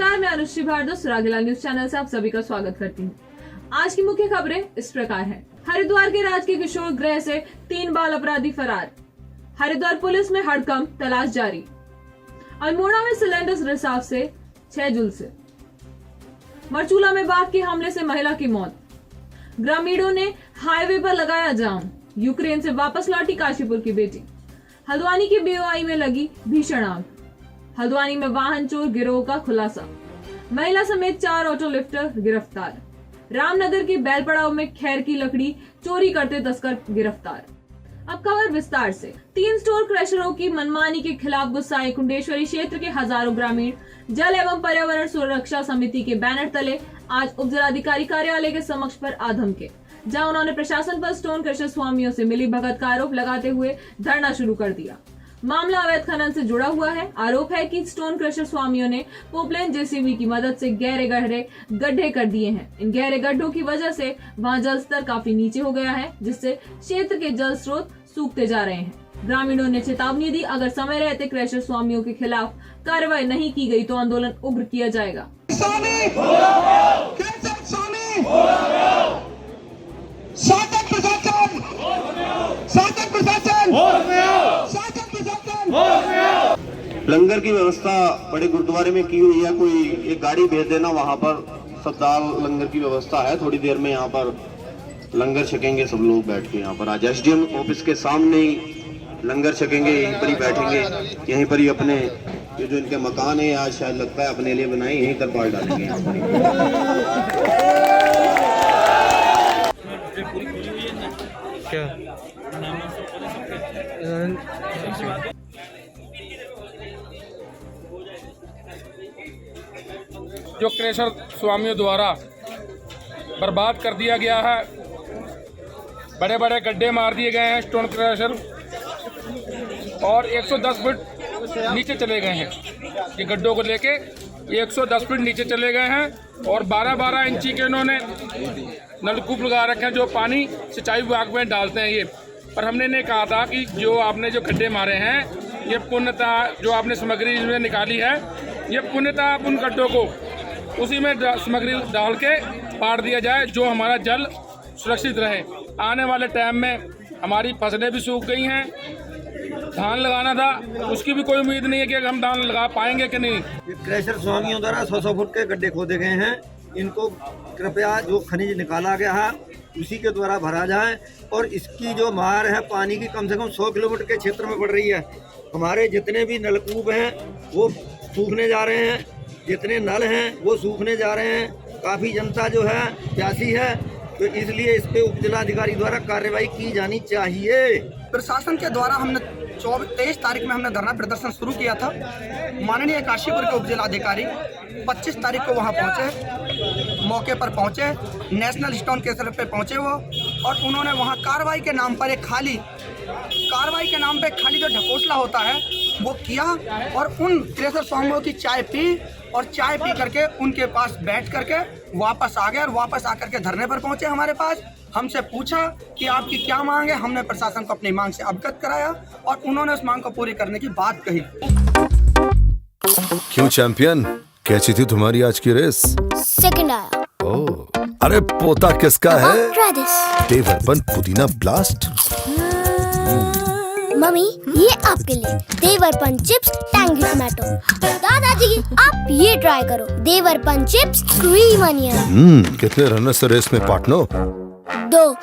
नमस्कार, मैं Anushree Bhardwaj सुरागीला news channel से आप सभी का स्वागत करती हूँ। आज की मुख्य खबरें इस प्रकार हैं। हरिद्वार के राजकीय किशोर गृह से 3 बाल अपराधी फरार। हरिद्वार पुलिस में हड़कंप, तलाश जारी। अल्मोड़ा में सिलेंडर रिसाव से 6 जुलसे। मरचूला में बाघ के हमले से महिला की मौत। ग्रामीणों ने हाईवे पर लगाया जाम। यूक्रेन से वापस लौटी काशीपुर की बेटी। हल्द्वानी की बीओआई में लगी भीषण आग। हल्द्वानी में वाहन चोर गिरोह का खुलासा। महिला समेत 4 ऑटो लिफ्टर गिरफ्तार। रामनगर के बैलपड़ाव में खैर की लकड़ी चोरी करते तस्कर गिरफ्तार। अब खबर विस्तार से। 3 स्टोर क्रशरों की मनमानी के खिलाफ गुस्साए कुंडेश्वरी क्षेत्र के हजारों ग्रामीण जल एवं पर्यावरण सुरक्षा समिति के बैनर तले आज उप जिलाधिकारी कार्यालय के समक्ष पर आ धमके, जहां उन्होंने प्रशासन पर स्टोन क्रशर स्वामियों से मिली भगत का आरोप लगाते हुए धरना शुरू कर दिया। मामला अवैध खनन से जुड़ा हुआ है। आरोप है कि स्टोन क्रशर स्वामियों ने पोपलेन जेसीबी की मदद से गहरे गड्ढे कर दिए हैं। इन गहरे गड्ढों की वजह से वहां जल स्तर काफी नीचे हो गया है, जिससे क्षेत्र के जल स्रोत सूखते जा रहे हैं। ग्रामीणों ने चेतावनी दी, अगर समय रहते क्रशर स्वामियों के खिलाफ कार्रवाई नहीं की गई तो आंदोलन उग्र किया जाएगा। लंगर की व्यवस्था बड़े गुरुद्वारे में की हुई है। कोई एक गाड़ी भेज देना, वहां पर सब दाल लंगर की व्यवस्था है। थोड़ी देर में यहाँ पर लंगर छकेंगे सब लोग बैठ के। यहाँ पर आज एसडीएम ऑफिस के सामने ही लंगर छकेंगे, यहीं पर ही बैठेंगे, यहीं पर ही अपने ये जो इनके मकान है आज शायद लगता है अपने लिए बनाए, यहीं पर बाल डालेंगे यहाँ पर। क्या जो क्रशर स्वामियों द्वारा बर्बाद कर दिया गया है, बड़े बड़े गड्ढे मार दिए गए हैं स्टोन क्रशर और 110 फीट नीचे चले गए हैं। ये गड्ढों को लेके 110 फीट नीचे चले गए हैं और 12-12 इंची के इन्होंने नलकूप लगा रखे हैं जो पानी सिंचाई विभाग में डालते हैं। ये पर हमने ने कहा था कि जो आपने जो गड्ढे मारे हैं ये पूर्णतः जो आपने सामग्री इसमें निकाली है ये पूर्णतः उन गड्ढों को उसी में सामग्री डाल के पाड़ दिया जाए, जो हमारा जल सुरक्षित रहे। आने वाले टाइम में हमारी फसलें भी सूख गई हैं। धान लगाना था, उसकी भी कोई उम्मीद नहीं है कि हम धान लगा पाएंगे कि नहीं। क्रशर स्वामियों द्वारा 100 फुट के गड्ढे खोदे गए हैं। इनको कृपया जो खनिज निकाला गया है उसी के द्वारा भरा जाए और इसकी जो मार है पानी की कम से कम 100 किलोमीटर के क्षेत्र में पड़ रही है। हमारे जितने भी नलकूप हैं वो सूखने जा रहे हैं, जितने नल हैं वो सूखने जा रहे हैं। काफ़ी जनता जो है प्यासी है, तो इसलिए इस पे उप जिलाधिकारी द्वारा कार्रवाई की जानी चाहिए। प्रशासन के द्वारा हमने 23 तारीख में हमने धरना प्रदर्शन शुरू किया था। माननीय काशीपुर के उप जिलाधिकारी 25 तारीख को वहां पहुंचे, मौके पर पहुंचे, नेशनल स्टोन क्रशर पे पहुंचे वो, और उन्होंने वहां कार्रवाई के नाम पर खाली जो ढकोसला होता है वो किया और उन क्रशर स्वामियों की चाय पी और चाय पी करके उनके पास बैठ करके वापस आ गए और वापस आकर के धरने पर पहुंचे हमारे पास। हमसे पूछा कि आपकी क्या मांग है। हमने प्रशासन को अपनी मांग से अवगत कराया और उन्होंने उस मांग को पूरी करने की बात कही। क्यों चैंपियन, कैसी थी तुम्हारी आज की रेस? सेकंड आया। ओह, अरे पोता किसका है? देवरपन पुदीना ब्लास्ट। मम्मी ये आपके लिए देवरपन चिप्स टैंगी टमाटो। दादाजी आप ये ट्राई करो, देवरपन चिप्स क्रीम अनियन। कितने रनर से रेस में पार्टनर? 2।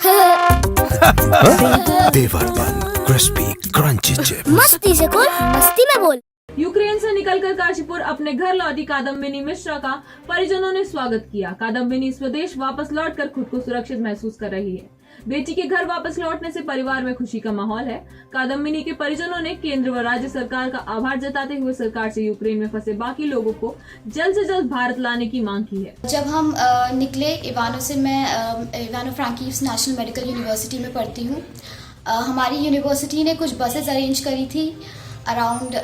देवरपन क्रिस्पी क्रंची चिप्स। मस्ती से बोल, मस्ती में बोल। यूक्रेन से निकलकर काशीपुर अपने घर लौटी कादम्बिनी मिश्रा का परिजनों ने स्वागत किया। कादम्बिनी स्वदेश वापस लौटकर खुद को सुरक्षित महसूस कर रही है। बेटी के घर वापस लौटने से परिवार में खुशी का माहौल है। कादम्बिनी के परिजनों ने केंद्र व राज्य सरकार का आभार जताते हुए सरकार से यूक्रेन में फंसे बाकी लोगों को जल्द से जल्द भारत लाने की मांग की है। जब हम निकले इवानो से, मैं इवानो फ्रैंकीव्स नेशनल मेडिकल यूनिवर्सिटी में पढ़ती हूँ। हमारी यूनिवर्सिटी ने कुछ बसेस अरेंज करी थी, अराउंड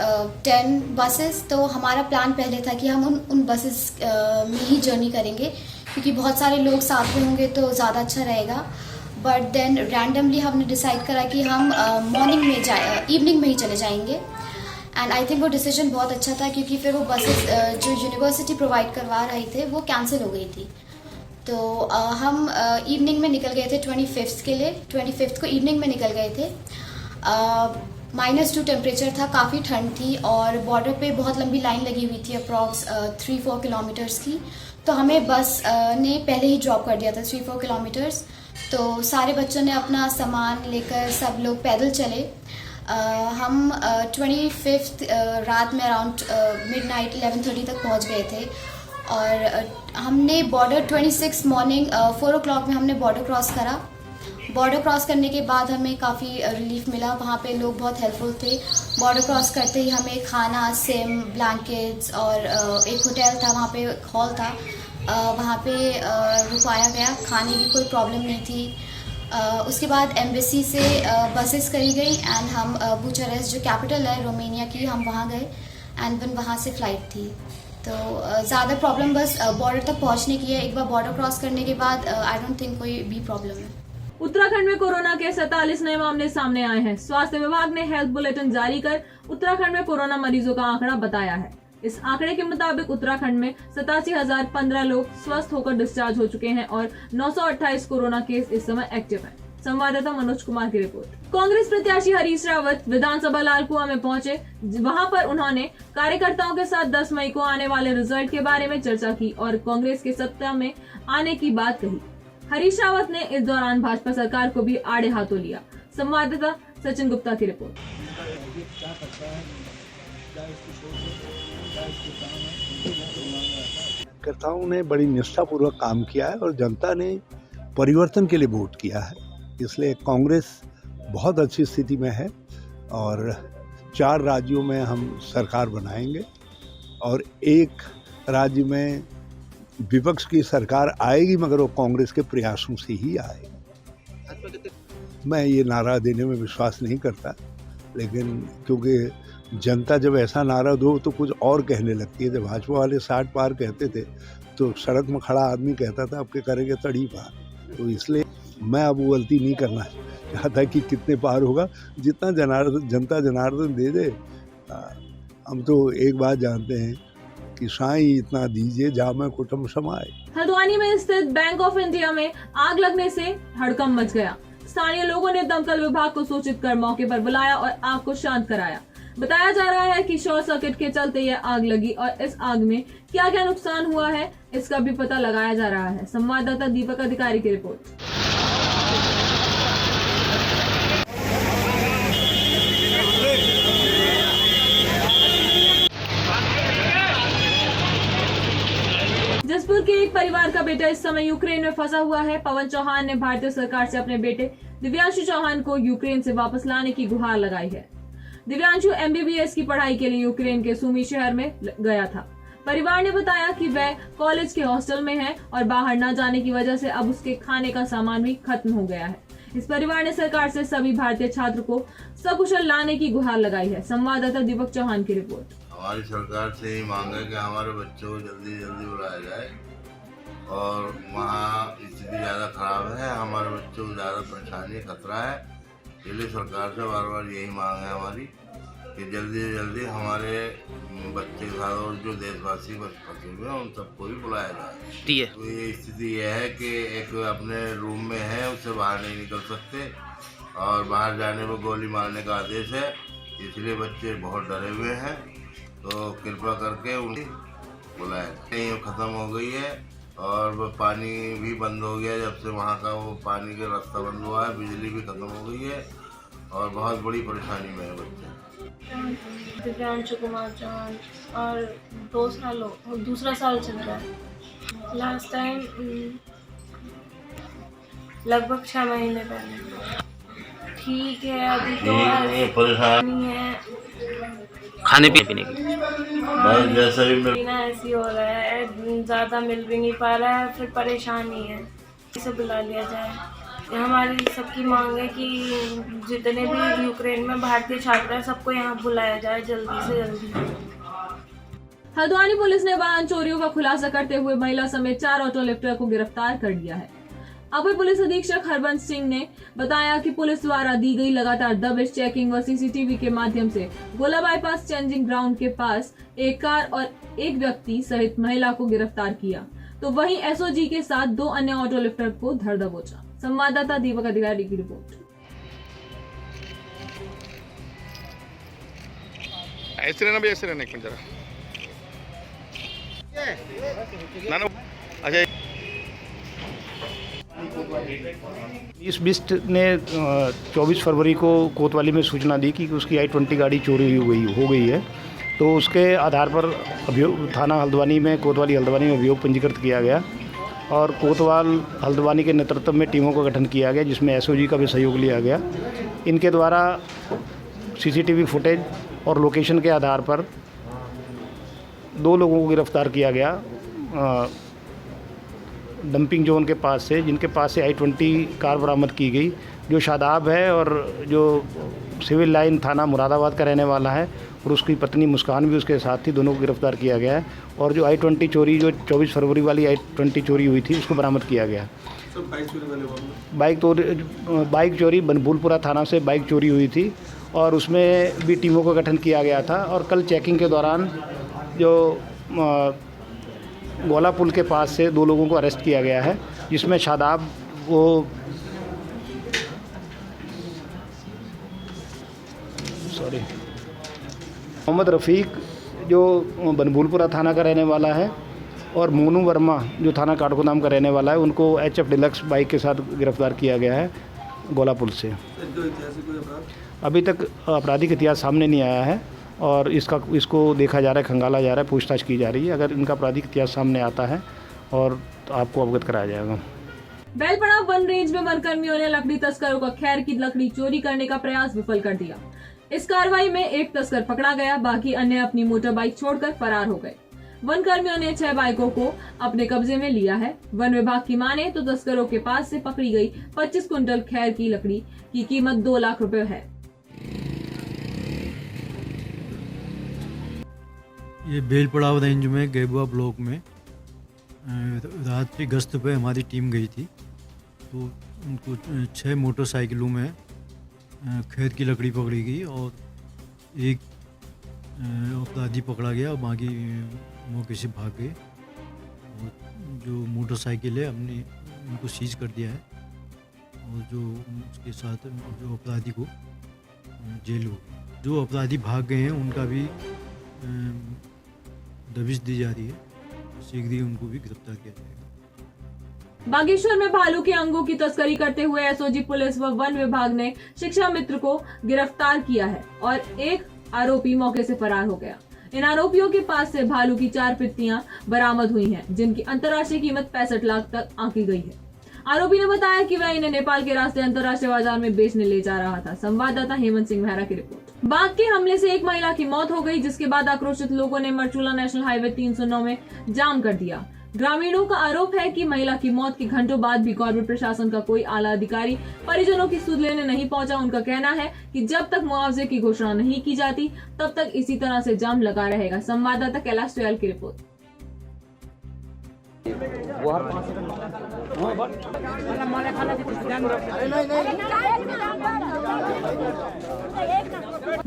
10 बसेस। तो हमारा प्लान पहले था कि हम उन बसेस में ही जर्नी करेंगे, क्योंकि बहुत सारे लोग साथ में होंगे तो ज़्यादा अच्छा रहेगा। बट देन रैंडमली हमने डिसाइड करा कि हम इवनिंग में ही चले जाएंगे। एंड आई थिंक वो डिसीजन बहुत अच्छा था, क्योंकि फिर वो बसेस जो यूनिवर्सिटी प्रोवाइड करवा रही थे वो कैंसिल हो गई थी। तो हम इवनिंग में निकल गए थे 25th के लिए। 25th को इवनिंग में निकल गए थे। -2 टेम्परेचर था, काफ़ी ठंड थी और बॉर्डर पे बहुत लंबी लाइन लगी हुई थी, अप्रॉक्स 3-4 किलोमीटर्स की। तो हमें बस ने पहले ही ड्रॉप कर दिया था 3-4 किलोमीटर्स। तो सारे बच्चों ने अपना सामान लेकर सब लोग पैदल चले। हम 25th रात में अराउंड मिडनाइट 11:30 तक पहुंच गए थे और हमने बॉर्डर 26 मॉर्निंग 4 o'clock में हमने बॉर्डर क्रॉस करा। बॉर्डर क्रॉस करने के बाद हमें काफ़ी रिलीफ मिला, वहाँ पे लोग बहुत हेल्पफुल थे। बॉर्डर क्रॉस करते ही हमें खाना, सिम, ब्लैंकेट्स और एक होटल था, वहाँ पे हॉल था, वहाँ पे रुकवाया गया। खाने की कोई प्रॉब्लम नहीं थी। उसके बाद एम्बेसी से बसेस करी गई एंड हम बुचारेस्ट जो कैपिटल है रोमानिया की, हम वहाँ गए एंड देन वहाँ से फ़्लाइट थी। तो ज़्यादा प्रॉब्लम बस बॉर्डर तक पहुँचने की है। एक बार बॉर्डर क्रॉस करने के बाद आई डोंट थिंक कोई भी प्रॉब्लम है। उत्तराखंड में कोरोना के 47 नए मामले सामने आए हैं। स्वास्थ्य विभाग ने हेल्थ बुलेटिन जारी कर उत्तराखंड में कोरोना मरीजों का आंकड़ा बताया है। इस आंकड़े के मुताबिक उत्तराखंड में 87,015 लोग स्वस्थ होकर डिस्चार्ज हो चुके हैं और 928 कोरोना केस इस समय एक्टिव हैं। संवाददाता मनोज कुमार की रिपोर्ट। कांग्रेस प्रत्याशी हरीश रावत विधानसभा लालकुआं में पहुंचे। वहां पर उन्होंने कार्यकर्ताओं के साथ 10 मई को आने वाले रिजल्ट के बारे में चर्चा की और कांग्रेस के सत्ता में आने की बात कही। हरीश रावत ने इस दौरान भाजपा सरकार को भी आड़े हाथों लिया। संवाददाता सचिन गुप्ता की रिपोर्ट। कार्यकर्ताओं ने बड़ी निष्ठापूर्वक काम किया है और जनता ने परिवर्तन के लिए वोट किया है, इसलिए कांग्रेस बहुत अच्छी स्थिति में है और 4 राज्यों में हम सरकार बनाएंगे और एक राज्य में विपक्ष की सरकार आएगी, मगर वो कांग्रेस के प्रयासों से ही आएगी। मैं ये नारा देने में विश्वास नहीं करता, लेकिन क्योंकि जनता जब ऐसा नारा दो तो कुछ और कहने लगती है। जब भाजपा वाले 60 पार कहते थे तो सड़क में खड़ा आदमी कहता था आपके करेंगे तड़ी पार। तो इसलिए मैं अब वो गलती नहीं करना चाहता कि कितने पार होगा, जितना जनता जनार्दन दे दे। हम तो एक बात जानते हैं कि साईं इतना दीजिए जामे कुटुंब समाए। हल्द्वानी में स्थित बैंक ऑफ इंडिया में आग लगने से हड़कंप मच गया। स्थानीय लोगों ने दमकल विभाग को सूचित कर मौके पर बुलाया और आग को शांत कराया। बताया जा रहा है कि शॉर्ट सर्किट के चलते यह आग लगी और इस आग में क्या क्या नुकसान हुआ है इसका भी पता लगाया जा रहा है। संवाददाता दीपक अधिकारी की रिपोर्ट। जसपुर के एक परिवार का बेटा इस समय यूक्रेन में फंसा हुआ है। पवन चौहान ने भारतीय सरकार से अपने बेटे दिव्यांशु चौहान को यूक्रेन से वापस लाने की गुहार लगाई है। दिव्यांशु MBBS की पढ़ाई के लिए यूक्रेन के सुमी शहर में गया था। परिवार ने बताया कि वह कॉलेज के हॉस्टल में है और बाहर न जाने की वजह से अब उसके खाने का सामान भी खत्म हो गया है। इस परिवार ने सरकार से सभी भारतीय छात्र को सकुशल लाने की गुहार लगाई है। संवाददाता दीपक चौहान की रिपोर्ट। हमारी सरकार से ही मांग है कि हमारे बच्चों को जल्दी जल्दी बुलाया जाए और वहाँ स्थिति ज़्यादा खराब है, हमारे बच्चों को ज़्यादा परेशानी खतरा है। इसलिए सरकार से बार बार यही मांग है हमारी कि जल्दी से जल्दी हमारे बच्चे के साथ और जो देशवासी फंसे हुए हैं उन सबको भी बुलाया जाए। तो ये स्थिति यह है कि एक अपने रूम में है, उससे बाहर नहीं निकल सकते और बाहर जाने पर गोली मारने का आदेश है, इसलिए बच्चे बहुत डरे हुए हैं। तो कृपा करके उन्हें बुलाया। नहीं ख़त्म हो गई है और पानी भी बंद हो गया जब से वहाँ का वो पानी का रास्ता बंद हुआ है, बिजली भी ख़त्म हो गई है और बहुत बड़ी परेशानी में है बच्चे। दिव्यांशु कुमार चौहान और दूसरा साल चल रहा है। लास्ट टाइम लगभग 6 महीने पहले। ठीक है, अभी तो परेशानी है खाने पीने की जैसा भी पीना ऐसी हो रहा है, ज़्यादा मिल भी नहीं पा रहा है, फिर परेशानी है। इसे बुला लिया जाए। हमारी सबकी मांग है कि जितने भी यूक्रेन में भारतीय छात्र हैं सबको यहाँ बुलाया जाए जल्दी से जल्दी। हल्द्वानी पुलिस ने वाहन चोरियों का खुलासा करते हुए महिला समेत 4 ऑटो लिफ्टर को गिरफ्तार कर लिया है। अपर पुलिस अधीक्षक हरबंस सिंह ने बताया कि पुलिस द्वारा दी गई लगातार दबिश चेकिंग व सीसीटीवी के माध्यम से गोला बाईपास चेंजिंग ग्राउंड के पास एक कार और एक व्यक्ति सहित महिला को गिरफ्तार किया, तो वहीं एसओजी के साथ 2 अन्य ऑटो लिफ्टर को धर दबोचा। संवाददाता दीपक अधिकारी की रिपोर्ट। ऐसे रहना भी, ऐसे रहना एक मिनट जरा। ना अच्छा, इस बिस्ट ने 24 फरवरी को कोतवाली में सूचना दी कि उसकी I-20 गाड़ी चोरी हो गई है। तो उसके आधार पर अभियोग थाना हल्द्वानी में, कोतवाली हल्द्वानी में अभियोग पंजीकृत किया गया और कोतवाल हल्द्वानी के नेतृत्व में टीमों का गठन किया गया, जिसमें एसओजी का भी सहयोग लिया गया। इनके द्वारा सीसीटीवी फुटेज और लोकेशन के आधार पर 2 लोगों को गिरफ्तार किया गया डंपिंग जोन के पास से, जिनके पास से I-20 कार बरामद की गई, जो शादाब है और जो सिविल लाइन थाना मुरादाबाद का रहने वाला है, और उसकी पत्नी मुस्कान भी उसके साथ थी। दोनों को गिरफ्तार किया गया है और जो I-20 चोरी, जो 24 फरवरी वाली I-20 चोरी हुई थी, उसको बरामद किया गया। बाइक चोरी बनभूलपुरा थाना से बाइक चोरी हुई थी और उसमें भी टीमों का गठन किया गया था। और कल चेकिंग के दौरान जो गोला पुल के पास से 2 लोगों को अरेस्ट किया गया है, जिसमें शादाब मोहम्मद रफ़ीक जो बनभूलपुरा थाना का रहने वाला है और मोनू वर्मा जो थाना काठगोदाम का रहने वाला है, उनको HF डिलक्स बाइक के साथ गिरफ्तार किया गया है गोला पुल से। अभी तक आपराधिक इतिहास सामने नहीं आया है और इसको देखा जा रहा है, खंगाला जा रहा है, पूछताछ की जा रही है। अगर इनका आपराधिक इतिहास सामने आता है और तो आपको अवगत कराया जाएगा। बेलपड़ाव वन रेंज में वन कर्मियों ने लकड़ी तस्करों का खैर की लकड़ी चोरी करने का प्रयास विफल कर दिया। इस कार्रवाई में एक तस्कर पकड़ा गया, बाकी अन्य अपनी मोटर बाइक छोड़कर फरार हो गए। वन कर्मियों ने 6 बाइकों को अपने कब्जे में लिया है। वन विभाग की माने तो तस्करों के पास से पकड़ी गई 25 कुंटल खैर की लकड़ी की कीमत 2 लाख रुपए है। ये बेलपड़ाव रेंज में गेबुआ ब्लॉक में रात की गश्त पे हमारी टीम गई थी, तो उनको 6 मोटरसाइकिलों में खैर की लकड़ी पकड़ी गई और एक अपराधी पकड़ा गया और बाकी मौके से भाग गए। और जो मोटरसाइकिल है हमने उनको सीज कर दिया है और जो उसके साथ जो अपराधी को जेल हो गई। जो अपराधी भाग गए हैं उनका भी दबिश दी जा रही है, शीघ्र ही उनको भी गिरफ्तार किया जाएगा। बागेश्वर में भालू के अंगों की तस्करी करते हुए एसओजी पुलिस व वन विभाग ने शिक्षा मित्र को गिरफ्तार किया है और एक आरोपी मौके से फरार हो गया। इन आरोपियों के पास से भालू की 4 पित्तियां बरामद हुई हैं, जिनकी अंतर्राष्ट्रीय कीमत 65 लाख तक आंकी गई है। आरोपी ने बताया कि वह इन्हें नेपाल के रास्ते अंतर्राष्ट्रीय बाजार में बेचने ले जा रहा था। संवाददाता हेमंत सिंह मेहरा की रिपोर्ट। बाघ के हमले से एक महिला की मौत हो गई, जिसके बाद आक्रोशित लोगों ने मरचूला नेशनल हाईवे 309 में जाम कर दिया। ग्रामीणों का आरोप है कि महिला की मौत के घंटों बाद भी कॉर्पोरेट प्रशासन का कोई आला अधिकारी परिजनों की सुध लेने नहीं पहुंचा। उनका कहना है कि जब तक मुआवजे की घोषणा नहीं की जाती तब तक इसी तरह से जाम लगा रहेगा। संवाददाता कैलाश टोयल की रिपोर्ट।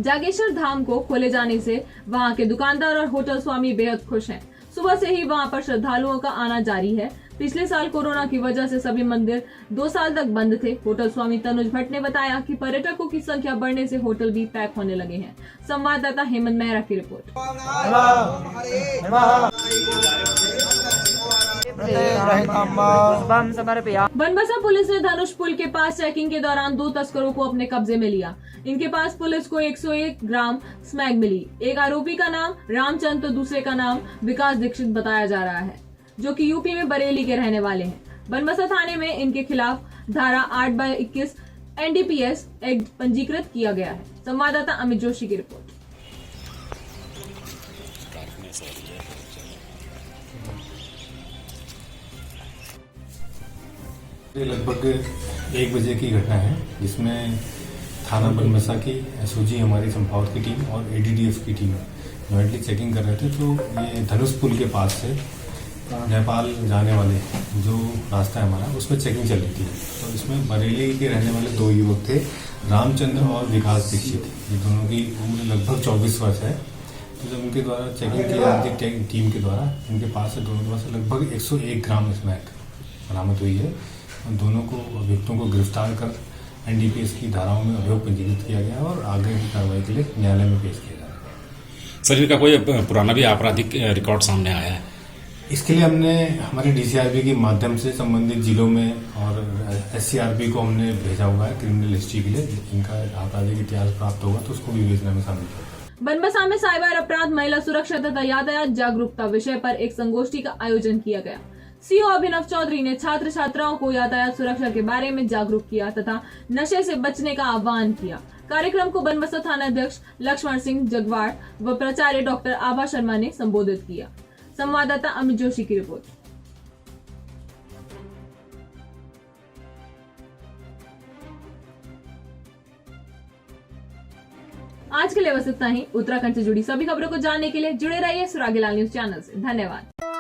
जागेश्वर धाम को खोले जाने से वहां के दुकानदार और होटल स्वामी बेहद खुश हैं। सुबह से ही वहां पर श्रद्धालुओं का आना जारी है। पिछले साल कोरोना की वजह से सभी मंदिर 2 साल तक बंद थे। होटल स्वामी तनुज भट्ट ने बताया कि पर्यटकों की संख्या बढ़ने से होटल भी पैक होने लगे हैं। संवाददाता हेमंत मेहरा की रिपोर्ट। बनबसा पुलिस ने धनुष पुल के पास चेकिंग के दौरान 2 तस्करों को अपने कब्जे में लिया। इनके पास पुलिस को 101 ग्राम स्मैग मिली। एक आरोपी का नाम रामचंद तो दूसरे का नाम विकास दीक्षित बताया जा रहा है, जो कि यूपी में बरेली के रहने वाले हैं। बनबसा थाने में इनके खिलाफ धारा 8/21 NDPS एक्ट पंजीकृत किया गया है। संवाददाता अमित जोशी की रिपोर्ट। लगभग 1 बजे की घटना है, जिसमें थाना बनबसा की एसओजी हमारी संभावत की टीम और ADDF की टीम ज्वाइंटली चेकिंग कर रहे थे। तो ये धनुष पुल के पास से नेपाल जाने वाले जो रास्ता है हमारा उसमें चेकिंग चल रही थी। तो इसमें बरेली के रहने वाले 2 युवक थे, रामचंद्र और विकास दीक्षित। ये दोनों की उम्र लगभग 24 वर्ष है। तो जब उनके द्वारा चेकिंग की जाती है टीम के द्वारा, इनके पास से दोनों के पास से लगभग 101 ग्राम स्मैक बरामद हुई है। दोनों को अभियुक्तों को गिरफ्तार कर एनडीपीएस की धाराओं में अभियोग पंजीकृत किया गया और आगे की कार्रवाई के लिए न्यायालय में पेश किया जा रहा है। सर, इनका कोई पुराना भी आपराधिक रिकॉर्ड सामने आया है? इसके लिए हमने हमारे डीसीआरपी के माध्यम से संबंधित जिलों में और एससीआरपी को हमने भेजा हुआ है क्रिमिनल हिस्ट्री के लिए। इनका आपराधिक इतिहास प्राप्त होगा तो उसको विवेचना में शामिल किया। बनबसा में साइबर अपराध, महिला सुरक्षा तथा यातायात जागरूकता विषय पर एक संगोष्ठी का आयोजन किया गया। सीओ अभिनव चौधरी ने छात्र छात्राओं को यातायात सुरक्षा के बारे में जागरूक किया तथा नशे से बचने का आह्वान किया। कार्यक्रम को बनबसा थाना अध्यक्ष लक्ष्मण सिंह जगवाड़ व प्राचार्य डॉक्टर आभा शर्मा ने संबोधित किया। संवाददाता अमित जोशी की रिपोर्ट। आज के लिए बस इतना ही। उत्तराखंड से जुड़ी सभी खबरों को जानने के लिए जुड़े रहिए सुरागीलाल न्यूज चैनल से। धन्यवाद।